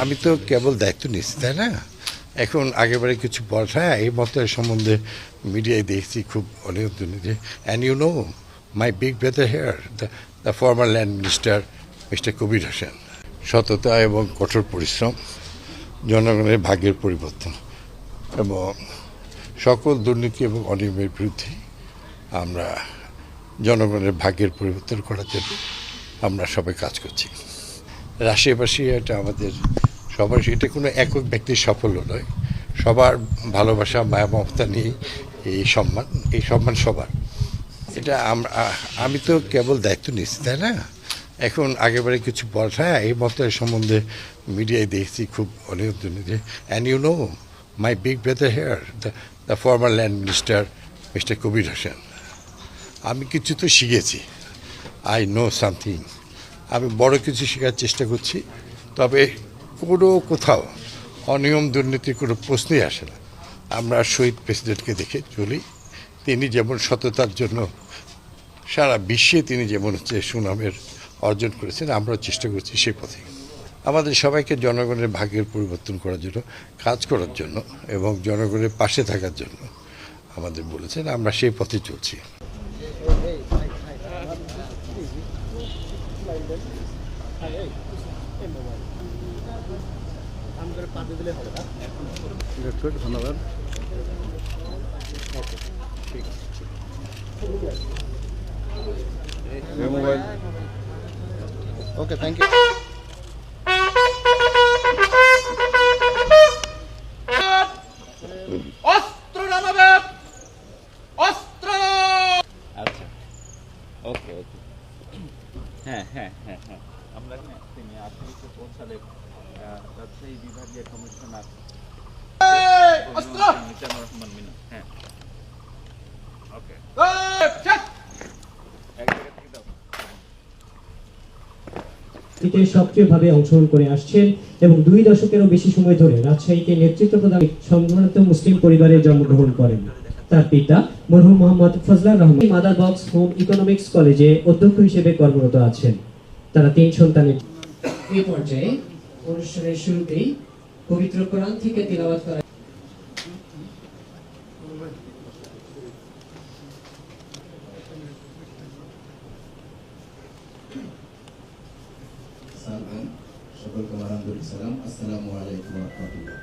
আমি তো কেবল দায়িত্ব নিচ্ছি, তাই না? এখন আগেবারে কিছু বলা, হ্যাঁ, এই মতের সম্বন্ধে মিডিয়ায় দেখছি খুব অনেক দুর্নীতি। And you know my big brother here, the former land minister Mister Kabir Hossain, সততা এবং কঠোর পরিশ্রম, জনগণের ভাগ্যের পরিবর্তন এবং সকল দুর্নীতি এবং অনিয়মের বিরুদ্ধে আমরা জনগণের ভাগ্যের পরিবর্তন করার জন্য আমরা সবাই কাজ করছি। রাশিয়াবাসী এটা আমাদের সবার, এটা কোনো একক ব্যক্তির সাফল্য নয়, সবার ভালোবাসা মায়া মমতা নিয়ে এই সম্মান সবার। এটা আমি তো কেবল দায়িত্ব নিচ্ছি, তাই না? এখন আগেবারে কিছু বলা, হ্যাঁ, এই মতের সম্বন্ধে মিডিয়ায় দেখছি খুব অনেক দুর্নীতি। And you know my big brother here, the former land minister Mister Kabir Hossain. আমি কিছু তো শিখেছি, আই নো সামথিং। আমি বড় কিছু শেখার চেষ্টা করছি, তবে কোথাও অনিয়ম দুর্নীতির কোনো প্রশ্নই আসে না। আমরা শহীদ প্রেসিডেন্টকে দেখে চলি, তিনি যেমন সততার জন্য সারা বিশ্বে তিনি যেমন সুনামের অর্জন করেছেন, আমরাও চেষ্টা করছি সেই পথে। আমাদের সবাইকে জনগণের ভাগ্যের পরিবর্তন করার জন্য, কাজ করার জন্য এবং জনগণের পাশে থাকার জন্য আমাদের বলেছেন, আমরা সেই পথে চলছি। ধন্যবাদ। Mobile okay, thank you. অস্ত্র নামাবে, অস্ত্র। আচ্ছা, ওকে ওকে, হ্যাঁ হ্যাঁ হ্যাঁ হ্যাঁ, আমরা তিনি আজকে পৌঁছালে রাজশাহী বিভাগীয় কমিশনার মিজানুর রহমান মিনু। হ্যাঁ, ওকে, সক্রিয়ভাবে অংশগ্রহণ করে আসছেন এবং 2 দশকেরও বেশি সময় ধরে রাজশাহীতে নেতৃত্ব প্রদান সম্ভ্রান্ত মুসলিম পরিবারে জন্মগ্রহণ করেন। তার পিতা মরহুম Mohammad Fazlar Rahman mother box home economics কলেজে অধ্যক্ষ হিসেবে কর্মরত আছেন। তারা 3 সন্তানের। এই পর্যায়ে অনুষ্ঠানের শুরুতেই পবিত্র কোরআন থেকে তিলাওয়াত করা সকলকে আমার আন্তরিক সালাম। আসসালামু আলাইকুম ওয়া রাহমাতুল্লাহ।